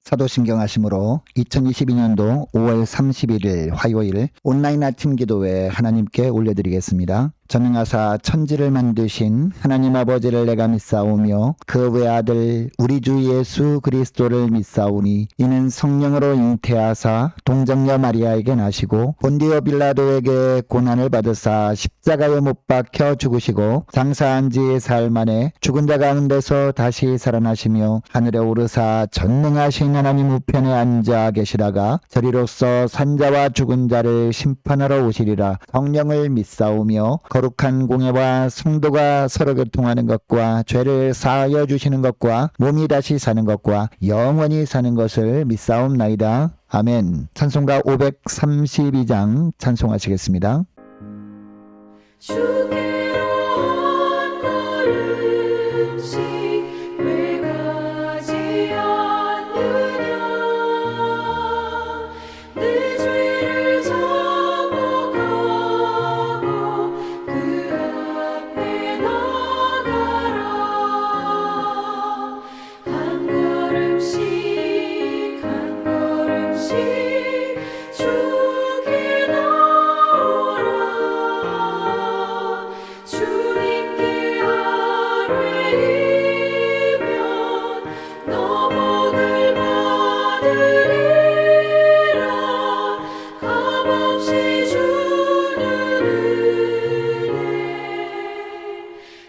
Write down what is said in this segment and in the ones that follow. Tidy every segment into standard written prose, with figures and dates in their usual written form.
사도신경하심으로 2022년도 5월 31일 화요일 온라인 아침 기도회 하나님께 올려드리겠습니다. 전능하사 천지를 만드신 하나님 아버지를 내가 믿사오며 그 외아들 우리 주 예수 그리스도를 믿사오니 이는 성령으로 잉태하사 동정녀 마리아에게 나시고 본디오 빌라도에게 고난을 받으사 십자가에 못 박혀 죽으시고 장사한 지 사흘 만에 죽은 자 가운데서 다시 살아나시며 하늘에 오르사 전능하신 하나님 우편에 앉아 계시다가 저리로서 산자와 죽은 자를 심판하러 오시리라. 성령을 믿사오며 거룩한 공예와 성도가 서로 교통하는 것과 죄를 사하여 주시는 것과 몸이 다시 사는 것과 영원히 사는 것을 믿사옵나이다. 아멘. 찬송가 532장 찬송하시겠습니다. 주께로 한 걸음씩 왜 가지 않느냐 내 죄를 정복하고 그 앞에 나가라 한 걸음씩 한 걸음씩 주께 나오라 주님께 아뢰이면 너 복을 받으리라 값없이 주는 은혜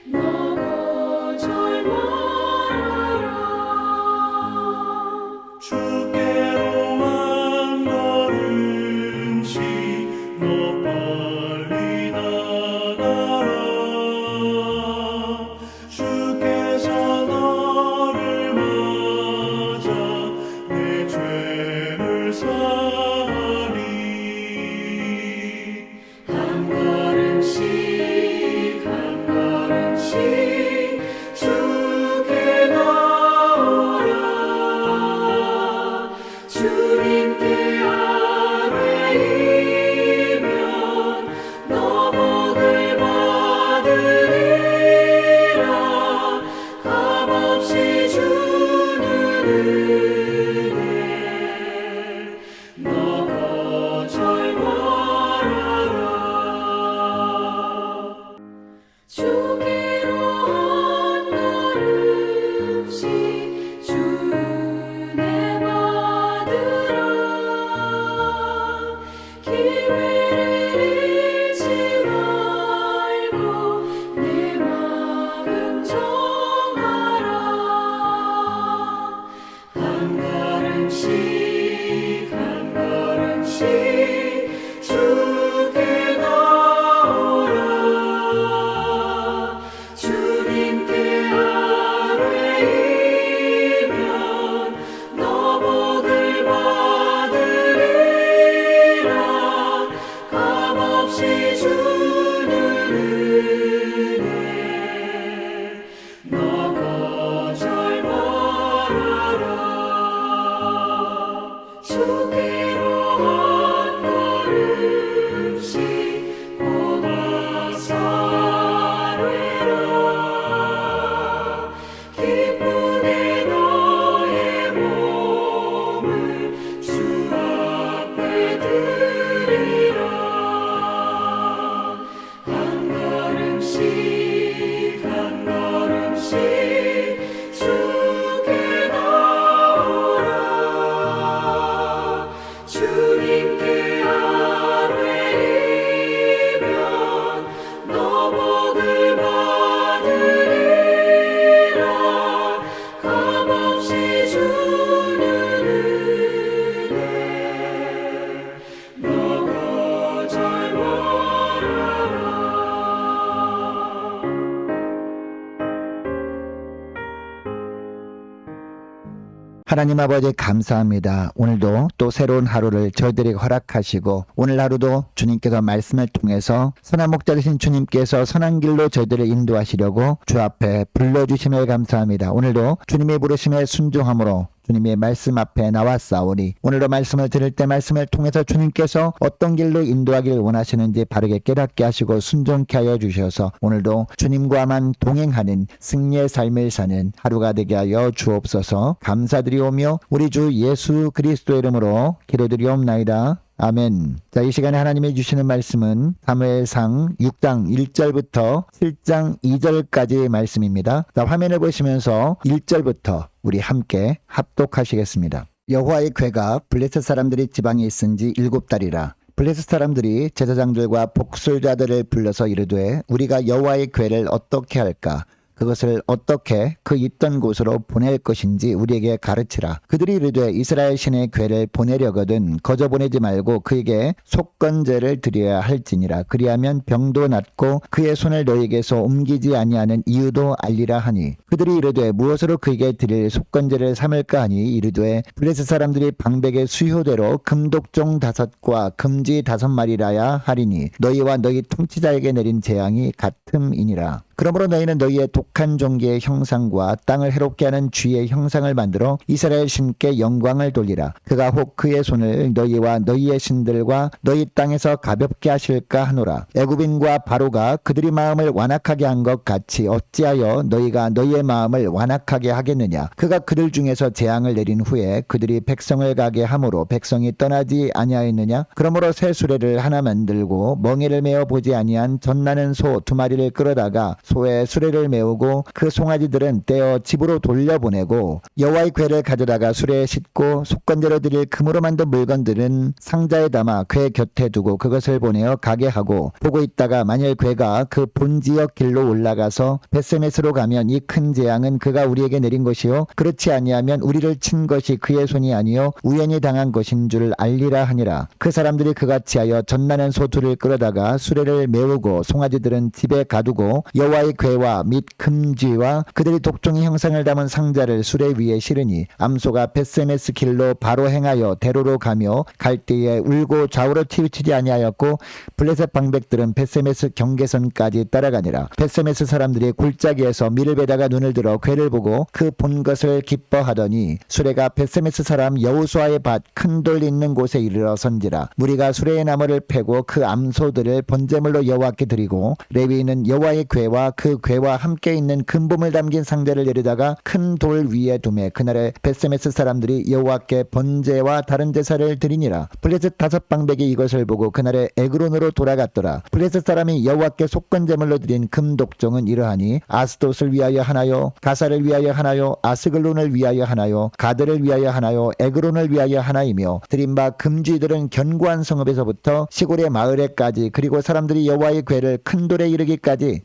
너 거절 말아라 주께로 한 걸음씩 너 빨리 나가라 주께서 너를 맞아 내 죄를 사하리 한 걸음씩 한 걸음씩 주께 나오라 주님께 아뢰이면 너 복을 받으리라 값없이 주는 은혜 너 거절 말아라 주께로 한 걸음씩 주 은혜 받으라 기회를 잃지 말고 내 마음 정하라 한 걸음씩 한 걸음씩 주께 나오라 주님께 아뢰이면 너 복을 받으리라 값없이 주는 은혜 너 거절 말아라 주께로 한 걸음씩 보다사 아뢰라 기쁘게 너의 몸을 주 앞에 드리라 한 걸음씩 한 걸음씩 주께 나오라 주님께 아뢰이면 너 복을 받으리라 값없이 주는 은혜 너 거절 말아라 하나님 아버지 감사합니다. 오늘도 또 새로운 하루를 저희들에게 허락하시고 오늘 하루도 주님께서 말씀을 통해서 선한 목자 되신 주님께서 선한 길로 저희들을 인도하시려고 주 앞에 불러주심에 감사합니다. 오늘도 주님의 부르심에 순종함으로 주님의 말씀 앞에 나왔사오니 오늘도 말씀을 들을 때 말씀을 통해서 주님께서 어떤 길로 인도하길 원하시는지 바르게 깨닫게 하시고 순종케 하여 주셔서 오늘도 주님과만 동행하는 승리의 삶을 사는 하루가 되게 하여 주옵소서. 감사드리오며 우리 주 예수 그리스도의 이름으로 기도드리옵나이다. 아멘. 자, 이 시간에 하나님이 주시는 말씀은 사무엘상 6장 1절부터 7장 2절까지의 말씀입니다. 자, 화면을 보시면서 1절부터 우리 함께 합독하시겠습니다. 여호와의 궤가 블레셋 사람들이 지방에 있은 지 7달이라. 블레셋 사람들이 제사장들과 복술자들을 불러서 이르되 우리가 여호와의 궤를 어떻게 할까? 그것을 어떻게 그 있던 곳으로 보낼 것인지 우리에게 가르치라. 그들이 이르되 이스라엘 신의 궤를 보내려거든 거저 보내지 말고 그에게 속건제를 드려야 할지니라. 그리하면 병도 낫고 그의 손을 너희에게서 옮기지 아니하는 이유도 알리라 하니 그들이 이르되 무엇으로 그에게 드릴 속건제를 삼을까 하니 이르되 블레셋 사람들이 방백의 수효대로 금독종 5과 금지 5마리라야 하리니 너희와 너희 통치자에게 내린 재앙이 같음이니라. 그러므로 너희는 너희의 독한 종기의 형상과 땅을 해롭게 하는 쥐의 형상을 만들어 이스라엘 신께 영광을 돌리라. 그가 혹 그의 손을 너희와 너희의 신들과 너희 땅에서 가볍게 하실까 하노라. 애굽인과 바로가 그들이 마음을 완악하게 한 것 같이 어찌하여 너희가 너희의 마음을 완악하게 하겠느냐. 그가 그들 중에서 재앙을 내린 후에 그들이 백성을 가게 함으로 백성이 떠나지 아니하였느냐. 그러므로 새 수레를 하나 만들고 멍에를 메어 보지 아니한 젖나는 소 2마리를 끌어다가 소의 수레를 메우고 그 송아지들은 떼어 집으로 돌려보내고 여호와의 궤를 가져다가 수레에 싣고 속건제로 드릴 금으로 만든 물건들은 상자에 담아 궤 곁에 두고 그것을 보내어 가게 하고 보고 있다가 만일 궤가 그 본지역 길로 올라가서 벳세메스로 가면 이 큰 재앙은 그가 우리에게 내린 것이요 그렇지 아니하면 우리를 친 것이 그의 손이 아니요 우연히 당한 것인 줄 알리라 하니라. 그 사람들이 그같이 하여 젖나는 소 2를 끌어다가 수레를 메우고 송아지들은 집에 가두고 여호와의 궤와 및 금쥐와 그들이 독종의 형상을 담은 상자를 수레 위에 실으니 암소가 벳세메스 길로 바로 행하여 대로로 가며 갈 때에 울고 좌우로 치우치지 아니하였고 블레셋 방백들은 벳세메스 경계선까지 따라가니라. 벳세메스 사람들이 골짜기에서 밀을 베다가 눈을 들어 궤를 보고 그 본 것을 기뻐하더니 수레가 벳세메스 사람 여호수아의 밭 큰 돌 있는 곳에 이르러 선지라. 무리가 수레의 나무를 패고 그 암소들을 번제물로 여호와께 드리고 레위인은 여호와의 궤와 그 궤와 함께 있는 금봄을 담긴 상자를 내리다가 큰 돌 위에 두매 그날에 벳세메스 사람들이 여호와께 번제와 다른 제사를 드리니라. 블레셋 5방백이 이것을 보고 그날에 에그론으로 돌아갔더라. 블레셋 사람이 여호와께 속건제물로 드린 금독종은 이러하니 아스돗을 위하여 하나요 가사를 위하여 하나요 아스글론을 위하여 하나요 가드를 위하여 하나요 에그론을 위하여 하나이며 드린 바 금쥐들은 견고한 성읍에서부터 시골의 마을에까지 그리고 사람들이 여호와의 궤를 큰 돌에 이르기까지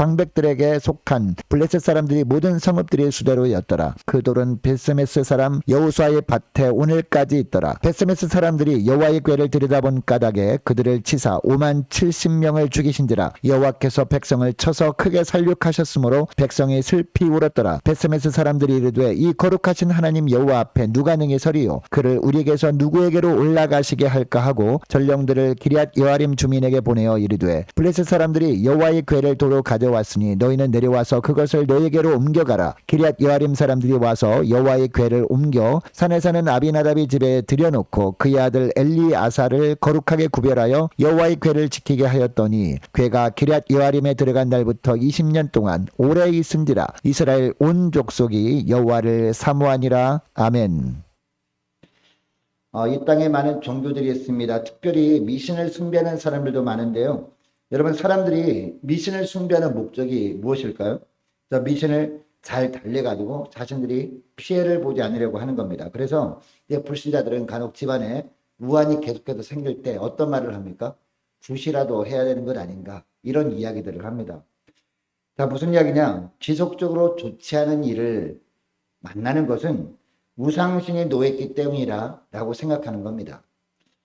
5방백들에게 속한 블레셋 사람들이 모든 성읍들이 수대로였더라. 그 돌은 벳세메스 사람 여호수아의 밭에 오늘까지 있더라. 벳세메스 사람들이 여호와의 궤를 들여다본 까닭에 그들을 치사 5만 70명을 죽이신지라. 여호와께서 백성을 쳐서 크게 살육하셨으므로 백성이 슬피 울었더라. 벳세메스 사람들이 이르되 이 거룩하신 하나님 여호와 앞에 누가 능히 서리요 그를 우리에게서 누구에게로 올라가시게 할까 하고 전령들을 기럇 여아림 주민에게 보내어 이르되 블레셋 사람들이 여호와의 궤를 도로 가져왔으니 너희는 내려와서 그것을 너희에게로 옮겨가라. 기럇 여아림 사람들이 와서 여호와의 궤를 옮겨 산에 사는 아비나답의 집에 들여놓고 그의 아들 엘리아사를 거룩하게 구별하여 여호와의 궤를 지키게 하였더니 궤가 기럇 여아림에 들어간 날부터 20년 동안 오래 있은지라. 이스라엘 온 족속이 여호와를 사모하니라. 아멘. 이 땅에 많은 종교들이 있습니다. 특별히 미신을 숭배하는 사람들도 많은데요. 여러분, 사람들이 미신을 숭배하는 목적이 무엇일까요? 미신을 잘 달래가지고 자신들이 피해를 보지 않으려고 하는 겁니다. 그래서 불신자들은 간혹 집안에 우환이 계속해서 생길 때 어떤 말을 합니까? 굿이라도 해야 되는 것 아닌가, 이런 이야기들을 합니다. 자, 무슨 이야기냐? 지속적으로 좋지 않은 일을 만나는 것은 우상신이 놓였기 때문이라 라고 생각하는 겁니다.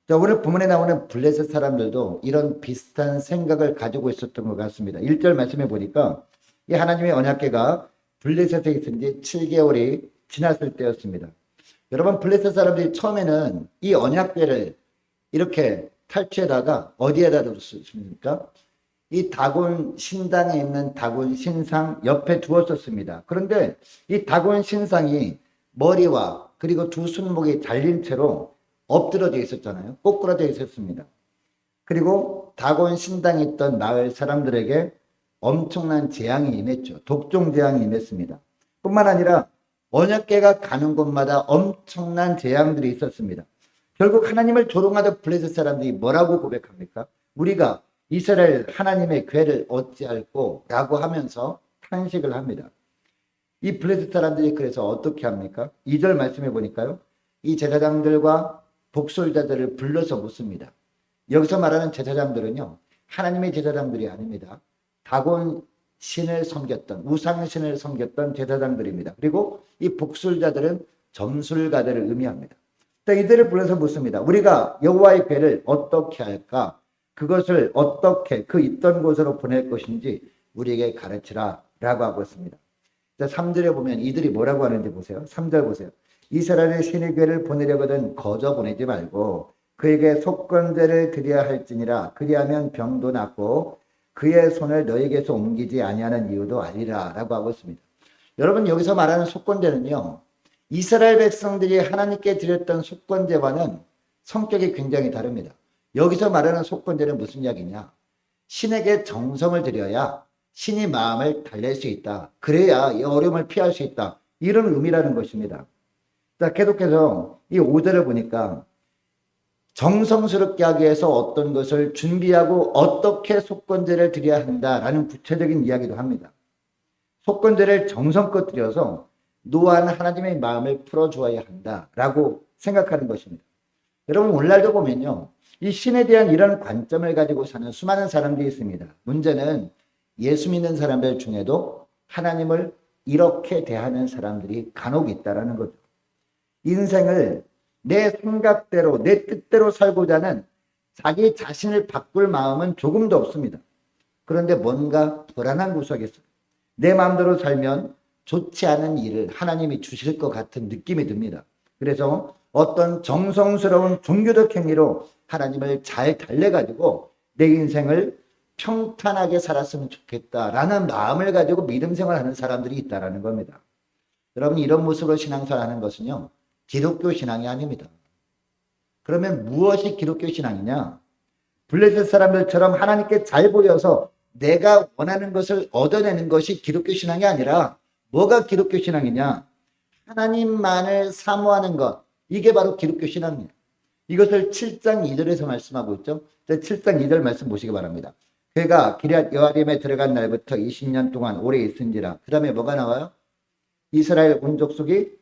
자, 오늘 본문에 나오는 블레셋 사람들도 이런 비슷한 생각을 가지고 있었던 것 같습니다. 1절 말씀해 보니까 이 하나님의 언약궤가 블레셋에 있은 지 7개월이 지났을 때였습니다. 여러분, 블레셋 사람들이 처음에는 이 언약궤를 이렇게 탈취에다가 어디에다 뒀습니까? 이 다곤 신당에 있는 다곤 신상 옆에 두었었습니다. 그런데 이 다곤 신상이 머리와 그리고 두 손목이 잘린 채로 엎드러져 있었잖아요. 꼬꾸라져 있었습니다. 그리고 다곤 신당에 있던 마을 사람들에게 엄청난 재앙이 임했죠. 독종 재앙이 임했습니다. 뿐만 아니라 언약궤가 가는 곳마다 엄청난 재앙들이 있었습니다. 결국 하나님을 조롱하던 블레셋 사람들이 뭐라고 고백합니까? 우리가 이스라엘 하나님의 궤를 어찌할꼬 라고 하면서 탄식을 합니다. 이 블레셋 사람들이 그래서 어떻게 합니까? 2절 말씀해 보니까요. 이 제사장들과 복술자들을 불러서 묻습니다. 여기서 말하는 제사장들은요. 하나님의 제사장들이 아닙니다. 다곤 신을 섬겼던 우상신을 섬겼던 제사장들입니다. 그리고 이 복술자들은 점술가들을 의미합니다. 이들을 불러서 묻습니다. 우리가 여호와의 궤를 어떻게 할까? 그것을 어떻게 그 있던 곳으로 보낼 것인지 우리에게 가르치라 라고 하고 있습니다. 3절에 보면 이들이 뭐라고 하는지 보세요. 3절 보세요. 이스라엘의 신의 궤를 보내려거든 거저 보내지 말고 그에게 속건제를 드려야 할지니라. 그리하면 병도 낫고 그의 손을 너에게서 옮기지 아니하는 이유도 알리라 라고 하고 있습니다. 여러분 여기서 말하는 속건제는요. 이스라엘 백성들이 하나님께 드렸던 속건제와는 성격이 굉장히 다릅니다. 여기서 말하는 속건제는 무슨 이야기냐? 신에게 정성을 드려야 신이 마음을 달랠 수 있다. 그래야 이 어려움을 피할 수 있다. 이런 의미라는 것입니다. 자, 계속해서 이 5절을 보니까 정성스럽게 하기 위해서 어떤 것을 준비하고 어떻게 속건제를 드려야 한다라는 구체적인 이야기도 합니다. 속건제를 정성껏 드려서 노한 하나님의 마음을 풀어주어야 한다라고 생각하는 것입니다. 여러분 오늘날도 보면요. 이 신에 대한 이런 관점을 가지고 사는 수많은 사람들이 있습니다. 문제는 예수 믿는 사람들 중에도 하나님을 이렇게 대하는 사람들이 간혹 있다라는 거죠. 인생을 내 생각대로 내 뜻대로 살고자 하는 자기 자신을 바꿀 마음은 조금도 없습니다. 그런데 뭔가 불안한 구석이 있어요. 내 마음대로 살면 좋지 않은 일을 하나님이 주실 것 같은 느낌이 듭니다. 그래서 어떤 정성스러운 종교적 행위로 하나님을 잘 달래가지고 내 인생을 평탄하게 살았으면 좋겠다라는 마음을 가지고 믿음 생활하는 사람들이 있다는 겁니다. 여러분 이런 모습으로 신앙생활하는 것은요. 기독교 신앙이 아닙니다. 그러면 무엇이 기독교 신앙이냐? 블레셋 사람들처럼 하나님께 잘 보여서 내가 원하는 것을 얻어내는 것이 기독교 신앙이 아니라 뭐가 기독교 신앙이냐? 하나님만을 사모하는 것. 이게 바로 기독교 신앙입니다. 이것을 7장 2절에서 말씀하고 있죠. 7장 2절 말씀 보시기 바랍니다. 그가 기럇 여아림에 들어간 날부터 20년 동안 오래 있은지라. 그 다음에 뭐가 나와요? 이스라엘 온 족속이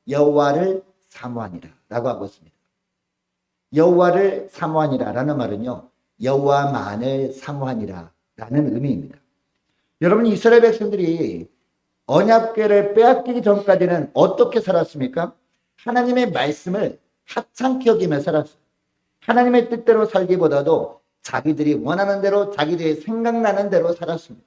여호와를 사모하니라 라고 하고 있습니다. 여호와를 사모하니라 라는 말은요. 여호와만을 사모하니라 라는 의미입니다. 여러분 이스라엘 백성들이 언약궤를 빼앗기기 전까지는 어떻게 살았습니까? 하나님의 말씀을 하찮게 여기며 살았어요. 하나님의 뜻대로 살기보다도 자기들이 원하는 대로 자기들이 생각나는 대로 살았습니다.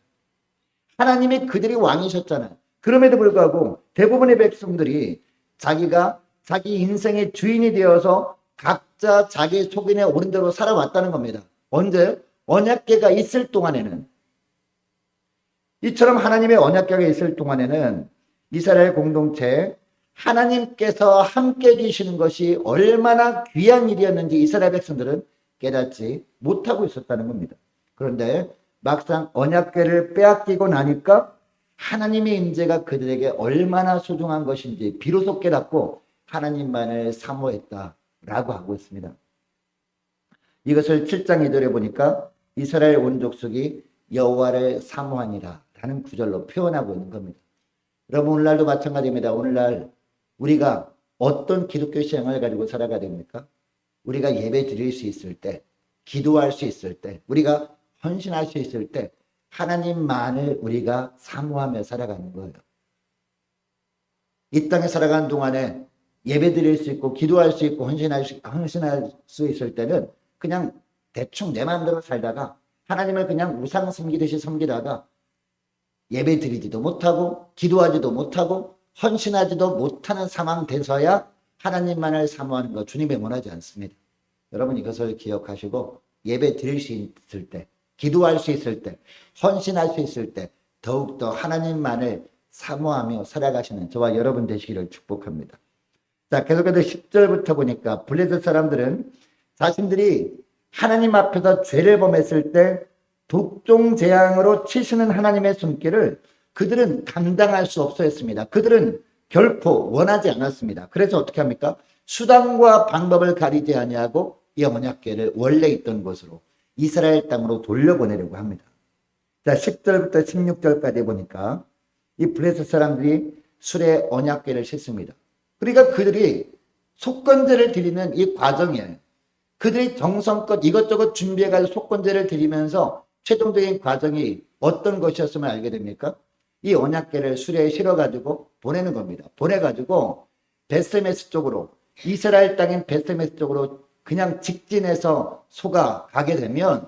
하나님이 그들이 왕이셨잖아요. 그럼에도 불구하고 대부분의 백성들이 자기가 자기 인생의 주인이 되어서 각자 자기 속인에 오른 대로 살아왔다는 겁니다. 언제? 언약궤가 있을 동안에는. 이처럼 하나님의 언약궤가 있을 동안에는 이스라엘 공동체에 하나님께서 함께 계시는 것이 얼마나 귀한 일이었는지 이스라엘 백성들은 깨닫지 못하고 있었다는 겁니다. 그런데 막상 언약궤를 빼앗기고 나니까 하나님의 임재가 그들에게 얼마나 소중한 것인지 비로소 깨닫고 하나님만을 사모했다라고 하고 있습니다. 이것을 7장 2절에 보니까 이스라엘 온 족속이 여호와를 사모하니라 라는 구절로 표현하고 있는 겁니다. 여러분 오늘날도 마찬가지입니다. 오늘날 우리가 어떤 기독교 신앙을 가지고 살아가야 됩니까? 우리가 예배 드릴 수 있을 때, 기도할 수 있을 때, 우리가 헌신할 수 있을 때 하나님만을 우리가 사모하며 살아가는 거예요. 이 땅에 살아가는 동안에 예배 드릴 수 있고 기도할 수 있고 헌신할 수 있을 때는 그냥 대충 내 마음대로 살다가 하나님을 그냥 우상 섬기듯이 섬기다가 예배 드리지도 못하고 기도하지도 못하고 헌신하지도 못하는 상황 돼서야 하나님만을 사모하는 거 주님이 원하지 않습니다. 여러분 이것을 기억하시고 예배 드릴 수 있을 때, 기도할 수 있을 때, 헌신할 수 있을 때 더욱더 하나님만을 사모하며 살아가시는 저와 여러분 되시기를 축복합니다. 자, 계속해서 10절부터 보니까 블레셋 사람들은 자신들이 하나님 앞에서 죄를 범했을 때 독종 재앙으로 치시는 하나님의 손길을 그들은 감당할 수 없어 했습니다. 그들은 결코 원하지 않았습니다. 그래서 어떻게 합니까? 수단과 방법을 가리지 아니하고 이 언약궤를 원래 있던 곳으로 이스라엘 땅으로 돌려보내려고 합니다. 자, 10절부터 16절까지 보니까 이 블레셋 사람들이 술에 언약궤를 싣습니다. 그러니까 그들이 속건제를 드리는 이 과정에 그들이 정성껏 이것저것 준비해가지고 속건제를 드리면서 최종적인 과정이 어떤 것이었음을 알게 됩니까? 이 언약궤를 수레에 실어가지고 보내는 겁니다. 보내가지고 베스메스 쪽으로, 이스라엘 땅인 베스메스 쪽으로 그냥 직진해서 소가 가게 되면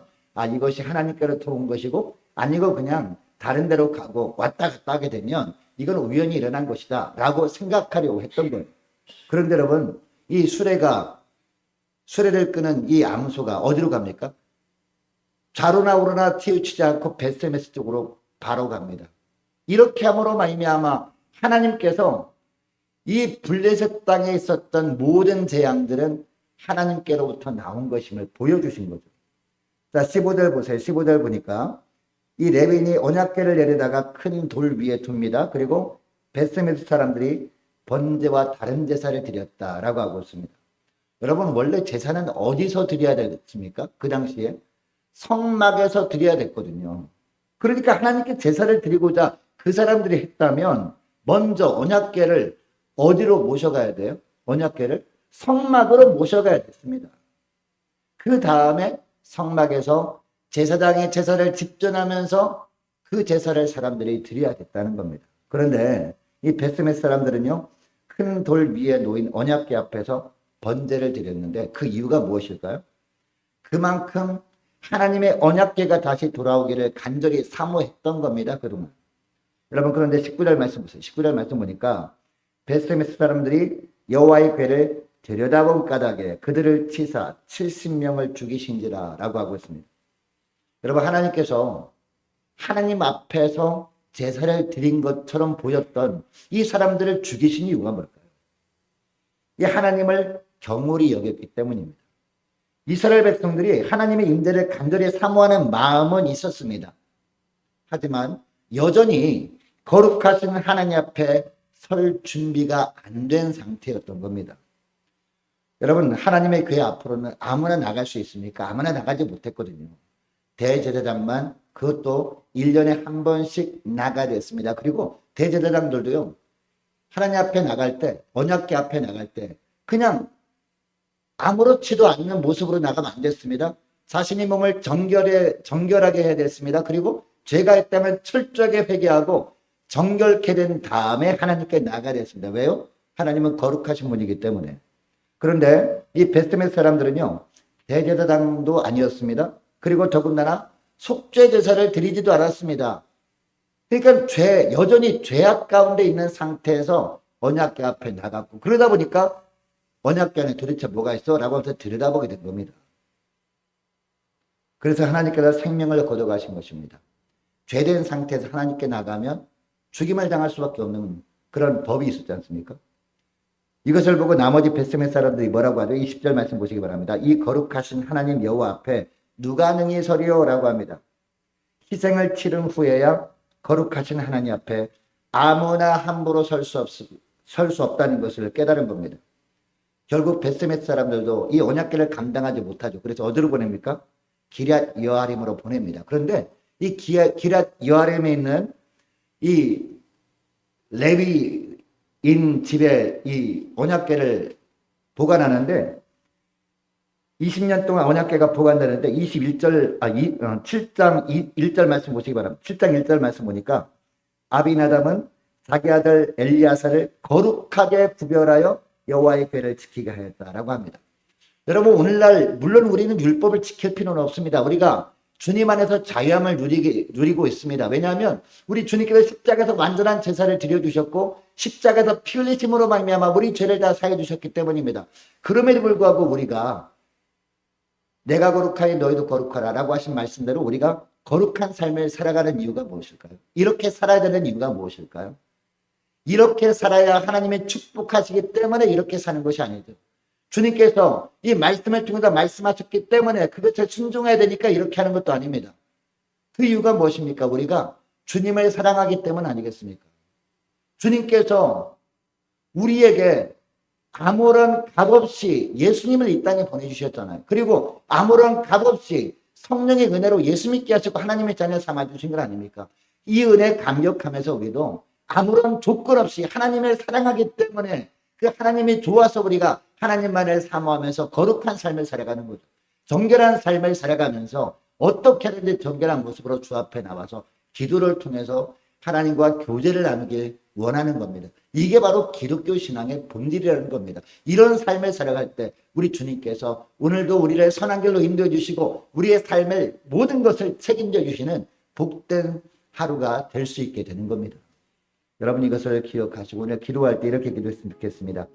이것이 하나님께로부터 온 것이고 아니고 그냥 다른 데로 가고 왔다 갔다 하게 되면 이건 우연히 일어난 것이다 라고 생각하려고 했던 거예요. 그런데 여러분, 이 수레를 끄는 이 암소가 어디로 갑니까? 좌로나 우로나 치우치지 않고 베스메스 쪽으로 바로 갑니다. 이렇게 함으로 말미암아 하나님께서 이 블레셋 땅에 있었던 모든 재앙들은 하나님께로부터 나온 것임을 보여주신 거죠. 자, 15절 보세요. 15절 보니까 이 레위인이 언약궤를 내려다가 큰 돌 위에 둡니다. 그리고 베스메스 사람들이 번제와 다른 제사를 드렸다라고 하고 있습니다. 여러분, 원래 제사는 어디서 드려야 됐습니까? 그 당시에 성막에서 드려야 됐거든요. 그러니까 하나님께 제사를 드리고자 그 사람들이 했다면 먼저 언약궤를 어디로 모셔가야 돼요? 언약궤를 성막으로 모셔가야 됐습니다. 그 다음에 성막에서 제사장이 제사를 집전하면서 그 제사를 사람들이 드려야겠다는 겁니다. 그런데 이 베스메스 사람들은요, 큰 돌 위에 놓인 언약궤 앞에서 번제를 드렸는데 그 이유가 무엇일까요? 그만큼 하나님의 언약궤가 다시 돌아오기를 간절히 사모했던 겁니다. 그동안. 여러분, 그런데 19절 말씀 보세요. 19절 말씀 보니까 베스메스 사람들이 여호와의 궤를 들여다본 까닭에 그들을 치사 70명을 죽이신지라 라고 하고 있습니다. 여러분, 하나님께서 하나님 앞에서 제사를 드린 것처럼 보였던 이 사람들을 죽이신 이유가 뭘까요? 이 하나님을 경홀히 여겼기 때문입니다. 이스라엘 백성들이 하나님의 임재를 간절히 사모하는 마음은 있었습니다. 하지만 여전히 거룩하신 하나님 앞에 설 준비가 안 된 상태였던 겁니다. 여러분, 하나님의 궤 앞으로는 아무나 나갈 수 있습니까? 아무나 나가지 못했거든요. 대제사장만, 그것도 1년에 한 번씩 나가야 됐습니다. 그리고 대제사장들도요, 하나님 앞에 나갈 때, 언약궤 앞에 나갈 때 그냥 아무렇지도 않는 모습으로 나가면 안 됐습니다. 자신의 몸을 정결하게 해야 됐습니다. 그리고 죄가 있다면 철저하게 회개하고 정결케 된 다음에 하나님께 나가야 됐습니다. 왜요? 하나님은 거룩하신 분이기 때문에. 그런데 이 베스메스 사람들은요, 대제사장도 아니었습니다. 그리고 더군다나 속죄 제사를 드리지도 않았습니다. 그러니까 여전히 죄악 가운데 있는 상태에서 언약궤 앞에 나갔고, 그러다 보니까 언약궤 안에 도대체 뭐가 있어? 라고 하면서 들여다보게 된 겁니다. 그래서 하나님께서 생명을 거둬가신 것입니다. 죄된 상태에서 하나님께 나가면 죽임을 당할 수밖에 없는 그런 법이 있었지 않습니까? 이것을 보고 나머지 베스메스 사람들이 뭐라고 하죠? 20절 말씀 보시기 바랍니다. 이 거룩하신 하나님 여호와 앞에 누가 능히 서리요? 라고 합니다. 희생을 치른 후에야 거룩하신 하나님 앞에 아무나 함부로 설 수 없다는 것을 깨달은 겁니다. 결국 베스메스 사람들도 이 언약궤를 감당하지 못하죠. 그래서 어디로 보냅니까? 기럇 여아림으로 보냅니다. 그런데 이 기럇 여아림에 있는 이 레위인 집에 이 언약궤를 보관하는데 20년 동안 언약궤가 보관되는데 7장 1절 말씀 보시기 바랍니다. 7장 1절 말씀 보니까 아비나답은 자기 아들 엘리야사를 거룩하게 구별하여 여호와의 궤를 지키게 하였다라고 합니다. 여러분, 오늘날 물론 우리는 율법을 지킬 필요는 없습니다. 우리가 주님 안에서 자유함을 누리고 있습니다. 왜냐하면 우리 주님께서 십자가에서 완전한 제사를 드려주셨고 십자가에서 피 흘리심으로 말미암아 우리 죄를 다 사해 주셨기 때문입니다. 그럼에도 불구하고 우리가 내가 거룩하니 너희도 거룩하라 라고 하신 말씀대로 우리가 거룩한 삶을 살아가는 이유가 무엇일까요? 이렇게 살아야 되는 이유가 무엇일까요? 이렇게 살아야 하나님의 축복하시기 때문에 이렇게 사는 것이 아니죠. 주님께서 이 말씀을 통해서 말씀하셨기 때문에 그것에 순종해야 되니까 이렇게 하는 것도 아닙니다. 그 이유가 무엇입니까? 우리가 주님을 사랑하기 때문 아니겠습니까? 주님께서 우리에게 아무런 값 없이 예수님을 이 땅에 보내주셨잖아요. 그리고 아무런 값 없이 성령의 은혜로 예수 믿게 하시고 하나님의 자녀 삼아주신 것 아닙니까? 이 은혜 감격하면서 우리도 아무런 조건 없이 하나님을 사랑하기 때문에 그 하나님이 좋아서 우리가 하나님만을 사모하면서 거룩한 삶을 살아가는 거죠. 정결한 삶을 살아가면서 어떻게 하든지 정결한 모습으로 주 앞에 나와서 기도를 통해서 하나님과 교제를 나누길 원하는 겁니다. 이게 바로 기독교 신앙의 본질이라는 겁니다. 이런 삶을 살아갈 때 우리 주님께서 오늘도 우리를 선한 길로 인도해 주시고 우리의 삶을 모든 것을 책임져 주시는 복된 하루가 될 수 있게 되는 겁니다. 여러분 이것을 기억하시고 오늘 기도할 때 이렇게 기도했으면 좋겠습니다.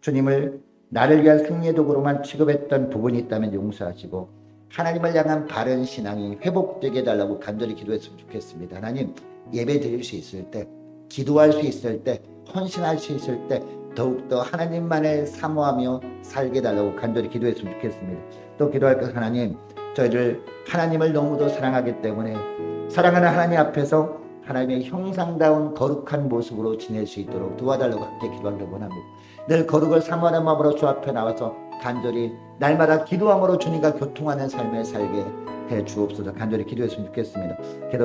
주님을 나를 위한 승리의 도구로만 취급했던 부분이 있다면 용서하시고 하나님을 향한 바른 신앙이 회복되게 해달라고 간절히 기도했으면 좋겠습니다. 하나님 예배 드릴 수 있을 때 기도할 수 있을 때 헌신할 수 있을 때 더욱더 하나님만을 사모하며 살게 해달라고 간절히 기도했으면 좋겠습니다. 또 기도할 것 하나님 저희를 하나님을 너무도 사랑하기 때문에 사랑하는 하나님 앞에서 하나님의 형상다운 거룩한 모습으로 지낼 수 있도록 도와달라고 함께 기도하기를 원합니다. 늘 거룩을 사모하는 마음으로 주 앞에 나와서 간절히 날마다 기도함으로 주님과 교통하는 삶을 살게 해 주옵소서. 간절히 기도했으면 좋겠습니다.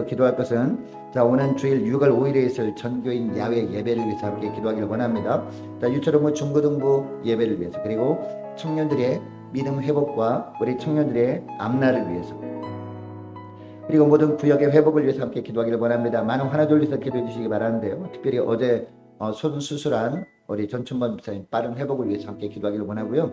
기도할 것은 오는 주일 6월 5일에 있을 전교인 야외 예배를 위해서 함께 기도하기를 원합니다. 유초등부 중고등부 예배를 위해서 그리고 청년들의 믿음 회복과 우리 청년들의 앞날을 위해서 그리고 모든 구역의 회복을 위해서 함께 기도하기를 원합니다. 많은 하나 둘러서 기도해 주시기 바라는데요. 특별히 어제 손 수술한 우리 전춘범 집사님 빠른 회복을 위해서 함께 기도하기를 원하고요.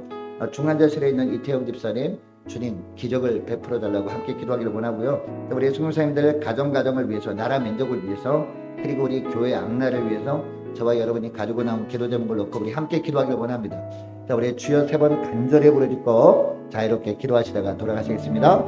중환자실에 있는 이태영 집사님 주님 기적을 베풀어 달라고 함께 기도하기를 원하고요. 우리 성도사님들 가정을 위해서 나라 민족을 위해서 그리고 우리 교회 앞날을 위해서 저와 여러분이 가지고 나온 기도 제목을 놓고 우리 함께 기도하기를 원합니다. 우리 주여 3번 간절히 부르짖고 자유롭게 기도하시다가 돌아가시겠습니다.